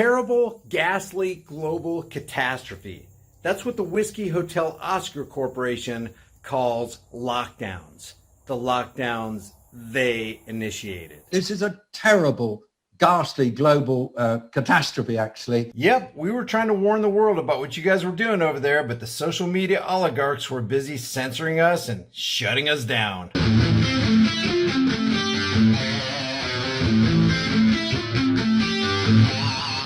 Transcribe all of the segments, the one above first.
terrible, ghastly global catastrophe. That's what the W.H.O Oscar Corporation calls lockdowns. The lockdowns they initiated. This is a terrible, ghastly global catastrophe, actually. Yep, we were trying to warn the world about what you guys were doing over there, but the social media oligarchs were busy censoring us and shutting us down.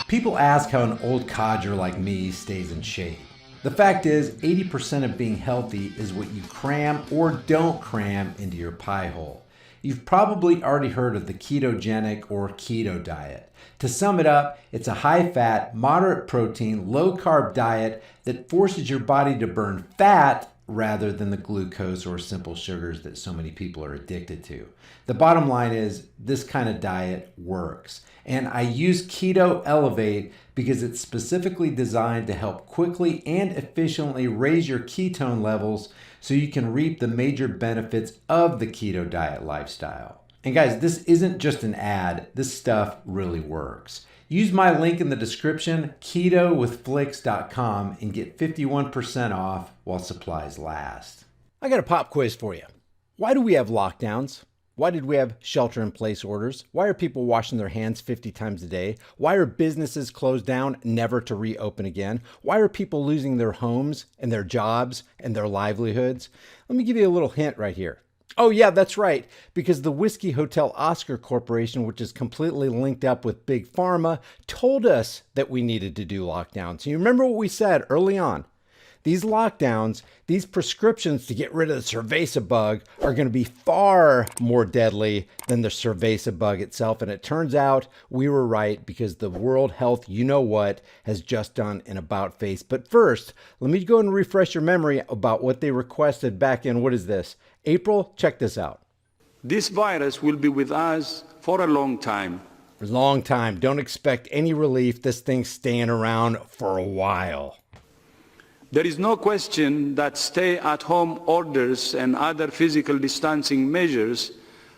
People ask how an old codger like me stays in shape. The fact is, 80% of being healthy is what you cram or don't cram into your pie hole. You've probably already heard of the ketogenic or keto diet. To sum it up, it's a high-fat, moderate-protein, low-carb diet that forces your body to burn fat rather than the glucose or simple sugars that so many people are addicted to. The bottom line is, this kind of diet works. And I use Keto Elevate because it's specifically designed to help quickly and efficiently raise your ketone levels so you can reap the major benefits of the keto diet lifestyle. And guys, this isn't just an ad. This stuff really works. Use my link in the description, ketowithflix.com, and get 51% off while supplies last. I got a pop quiz for you. Why do we have lockdowns? Why did we have shelter-in-place orders? Why are people washing their hands 50 times a day? Why are businesses closed down, never to reopen again? Why are people losing their homes and their jobs and their livelihoods? Let me give you a little hint right here. Oh yeah, that's right, because the W.H.O Oscar Corporation, which is completely linked up with Big Pharma, told us that we needed to do lockdowns. You remember what we said early on? These lockdowns, these prescriptions to get rid of the cerveza bug are going to be far more deadly than the cerveza bug itself. And it turns out we were right because the World Health, you know what, has just done an about face. But first, let me go and refresh your memory about what they requested back in, what is this? April, check this out. This virus will be with us for a long time. For a long time. Don't expect any relief. This thing's staying around for a while. There is no question that stay-at-home orders and other physical distancing measures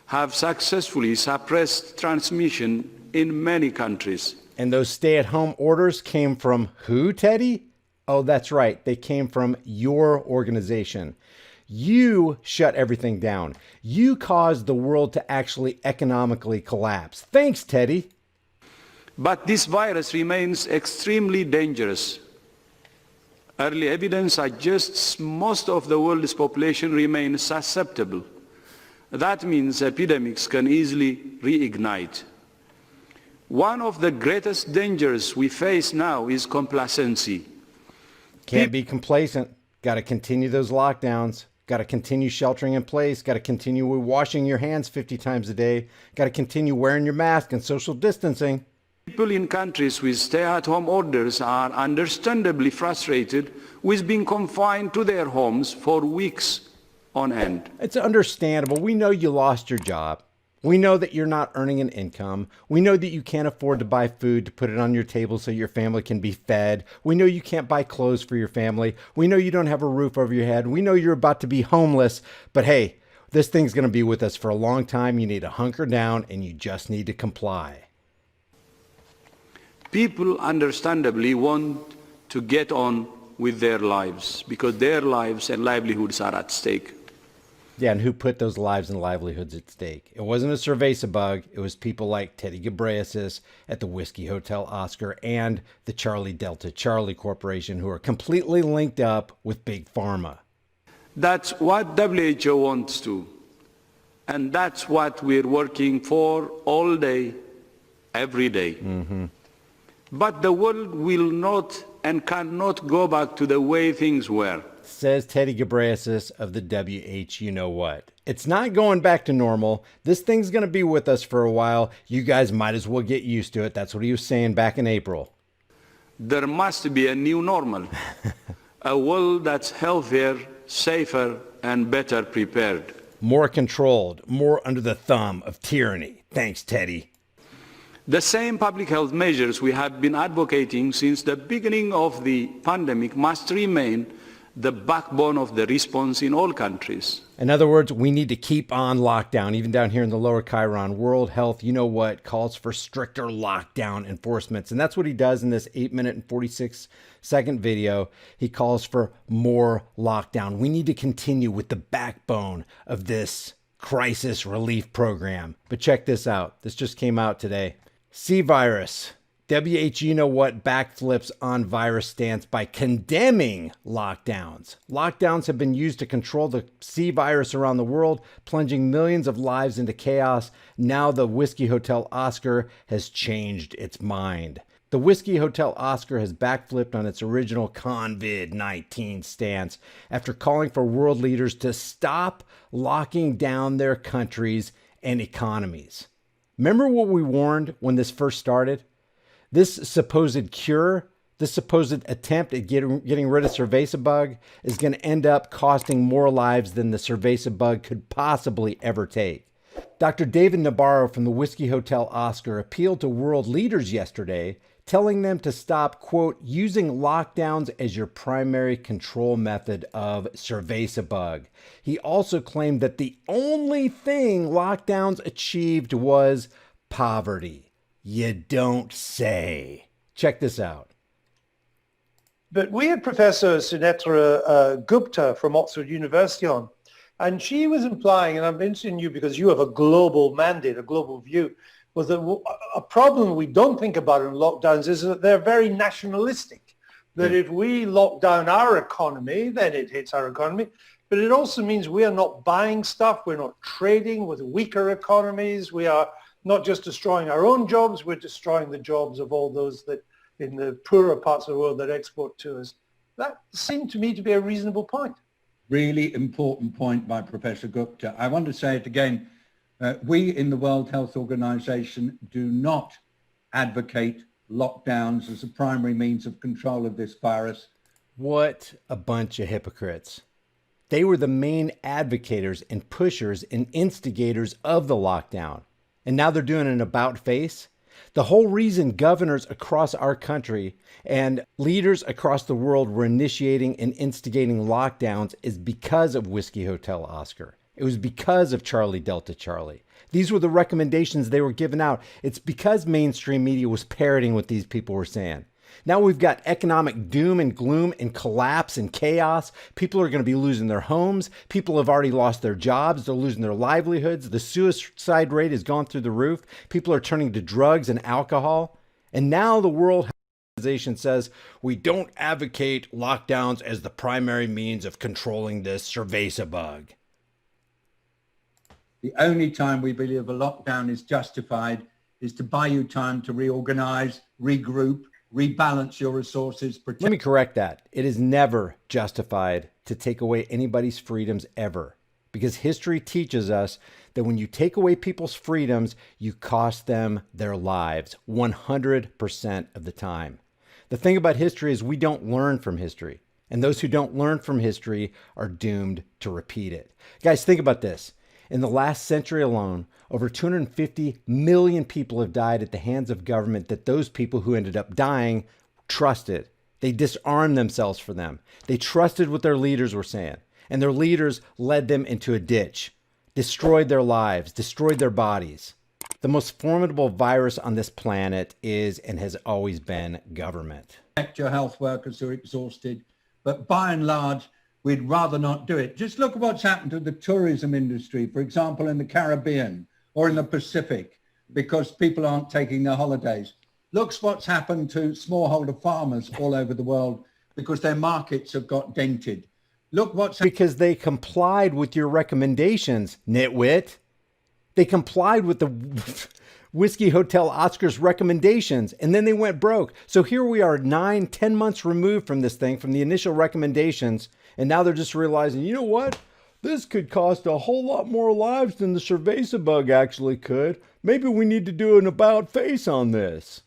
have successfully suppressed transmission in many countries. And those stay-at-home orders came from who, Teddy? Oh, that's right. They came from your organization. You shut everything down. You caused the world to actually economically collapse. Thanks, Teddy. But this virus remains extremely dangerous. Early evidence suggests most of the world's population remains susceptible. That means epidemics can easily reignite. One of the greatest dangers we face now is complacency. Can't be complacent. Got to continue those lockdowns. Got to continue sheltering in place. Got to continue washing your hands 50 times a day. Got to continue wearing your mask and social distancing. People in countries with stay-at-home orders are understandably frustrated with being confined to their homes for weeks on end. It's understandable. We know you lost your job. We know that you're not earning an income. We know that you can't afford to buy food to put it on your table so your family can be fed. We know you can't buy clothes for your family. We know you don't have a roof over your head. We know you're about to be homeless. But hey, this thing's going to be with us for a long time. You need to hunker down and you just need to comply. People understandably want to get on with their lives because their lives and livelihoods are at stake. Yeah, and who put those lives and livelihoods at stake? It wasn't a cerveza bug. It was people like Teddy Ghebreyesus at the W.H.O Oscar and the Charlie Delta Charlie Corporation, who are completely linked up with Big Pharma. That's what WHO wants to. And that's what we're working for all day, every day. Mm-hmm. But the world will not and cannot go back to the way things were. Says Teddy Ghebreyesus of the W.H. You know what. It's not going back to normal. This thing's going to be with us for a while. You guys might as well get used to it. That's what he was saying back in April. There must be a new normal. A world that's healthier, safer, and better prepared. More controlled, more under the thumb of tyranny. Thanks, Teddy. The same public health measures we have been advocating since the beginning of the pandemic must remain the backbone of the response in all countries. In other words, we need to keep on lockdown. Even down here in the lower Chiron, World Health, you know what, calls for stricter lockdown enforcements. And that's what he does in this 8-minute and 46-second video. He calls for more lockdown. We need to continue with the backbone of this crisis relief program. But check this out. This just came out today. C virus. W.H.O, you know what, backflips on virus stance by condemning lockdowns. Lockdowns have been used to control the C virus around the world, plunging millions of lives into chaos. Now the Whiskey Hotel Oscar has changed its mind. The Whiskey Hotel Oscar has backflipped on its original COVID-19 stance after calling for world leaders to stop locking down their countries and economies. Remember what we warned when this first started? This supposed cure, this supposed attempt at getting rid of cerveza bug is going to end up costing more lives than the cerveza bug could possibly ever take. Dr. David Nabarro from the Whiskey Hotel Oscar appealed to world leaders yesterday, telling them to stop, quote, using lockdowns as your primary control method of cerveza bug. He also claimed that the only thing lockdowns achieved was poverty. You don't say. Check this out. But we had Professor Sunetra Gupta from Oxford University on, and she was implying, and I'm interested in you because you have a global mandate, a global view, was that a problem we don't think about in lockdowns is that they're very nationalistic. That if we lock down our economy, then it hits our economy. But it also means we are not buying stuff. We're not trading with weaker economies. We are not just destroying our own jobs, we're destroying the jobs of all those that in the poorer parts of the world that export to us. That seemed to me to be a reasonable point. Really important point by Professor Gupta. I want to say it again. We in the World Health Organization do not advocate lockdowns as a primary means of control of this virus. What a bunch of hypocrites. They were the main advocators and pushers and instigators of the lockdown. And now they're doing an about face. The whole reason governors across our country and leaders across the world were initiating and instigating lockdowns is because of Whiskey Hotel Oscar. It was because of Charlie Delta Charlie. These were the recommendations they were giving out. It's because mainstream media was parroting what these people were saying. Now we've got economic doom and gloom and collapse and chaos. People are going to be losing their homes. People have already lost their jobs. They're losing their livelihoods. The suicide rate has gone through the roof. People are turning to drugs and alcohol. And now the World Health Organization says we don't advocate lockdowns as the primary means of controlling this cerveza bug. The only time we believe a lockdown is justified is to buy you time to reorganize, regroup, rebalance your resources. Let me correct that. It is never justified to take away anybody's freedoms ever, because history teaches us that when you take away people's freedoms, you cost them their lives 100% of the time. The thing about history is we don't learn from history, and those who don't learn from history are doomed to repeat it. Guys, think about this. In the last century alone, over 250 million people have died at the hands of government that those people who ended up dying trusted. They disarmed themselves for them. They trusted what their leaders were saying, and their leaders led them into a ditch, destroyed their lives, destroyed their bodies. The most formidable virus on this planet is and has always been government. Your health workers are exhausted, but by and large, we'd rather not do it. Just look at what's happened to the tourism industry, for example, in the Caribbean or in the Pacific, because people aren't taking their holidays. Look what's happened to smallholder farmers all over the world because their markets have got dented. Look what's because they complied with your recommendations, nitwit. They complied with the Whiskey Hotel Oscar's recommendations, and then they went broke. So here we are 9-10 months removed from this thing, from the initial recommendations, and now they're just realizing, you know what? This could cost a whole lot more lives than the cerveza bug actually could. Maybe we need to do an about face on this.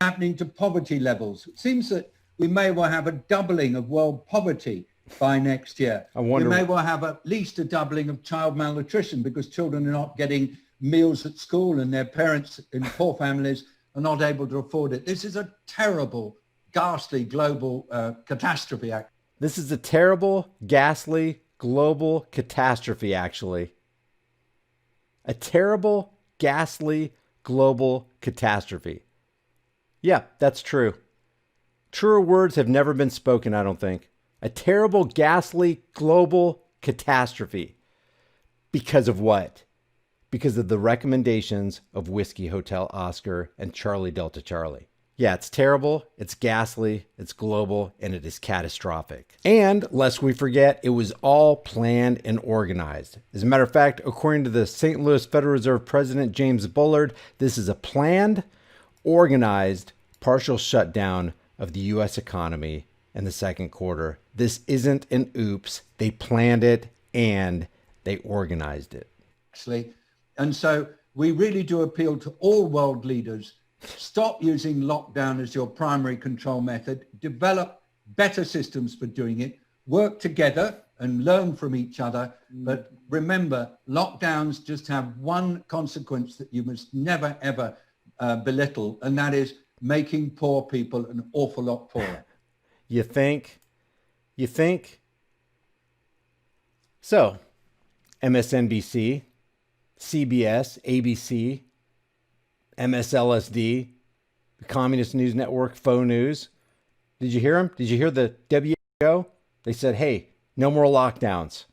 happening to poverty levels. It seems that we may well have a doubling of world poverty by next year. We may well have at least a doubling of child malnutrition because children are not getting meals at school and their parents in poor families are not able to afford it. This is a terrible, ghastly global catastrophe. This is a terrible, ghastly, global catastrophe, actually. A terrible, ghastly, global catastrophe. Yeah, that's true. Truer words have never been spoken, I don't think. A terrible, ghastly, global catastrophe. Because of what? Because of the recommendations of Whiskey Hotel Oscar and Charlie Delta Charlie. Yeah, it's terrible, it's ghastly, it's global, and it is catastrophic. And lest we forget, it was all planned and organized. As a matter of fact, according to the St. Louis Federal Reserve President James Bullard, this is a planned, organized, partial shutdown of the U.S. economy in the second quarter. This isn't an oops. They planned it and they organized it. And so we really do appeal to all world leaders. Stop using lockdown as your primary control method. Develop better systems for doing it. Work together and learn from each other. But remember, lockdowns just have one consequence that you must never, ever belittle, and that is making poor people an awful lot poorer. You think? So, MSNBC, CBS, ABC, MSLSD, the Communist News Network, Faux News. Did you hear them? Did you hear the W.H.O? They said, hey, no more lockdowns.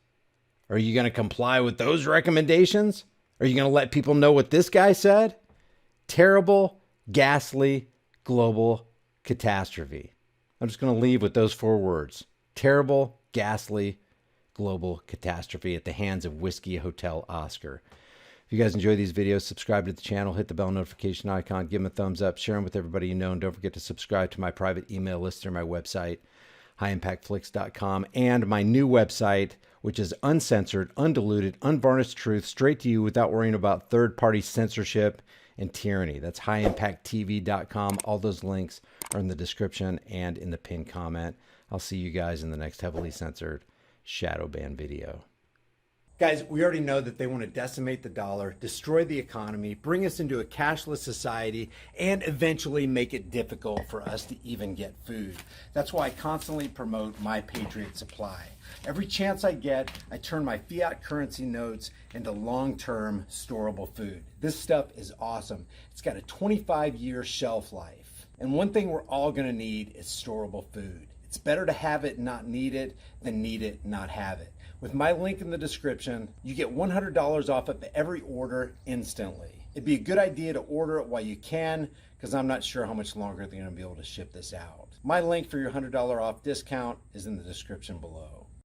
Are you going to comply with those recommendations? Are you going to let people know what this guy said? Terrible, ghastly, global catastrophe. I'm just going to leave with those 4 words. Terrible, ghastly, global catastrophe at the hands of Whiskey Hotel Oscar. If you guys enjoy these videos, subscribe to the channel, hit the bell notification icon, give them a thumbs up, share them with everybody you know, and don't forget to subscribe to my private email list through my website, highimpactflix.com, and my new website, which is uncensored, undiluted, unvarnished truth, straight to you without worrying about third-party censorship and tyranny. That's highimpacttv.com. All those links are in the description and in the pinned comment. I'll see you guys in the next heavily censored shadow ban video. Guys, we already know that they want to decimate the dollar, destroy the economy, bring us into a cashless society, and eventually make it difficult for us to even get food. That's why I constantly promote My Patriot Supply. Every chance I get, I turn my fiat currency notes into long-term storable food. This stuff is awesome. It's got a 25-year shelf life. And one thing we're all going to need is storable food. It's better to have it and not need it than need it and not have it. With my link in the description, you get $100 off of every order instantly. It'd be a good idea to order it while you can, because I'm not sure how much longer they're going to be able to ship this out. My link for your $100 off discount is in the description below.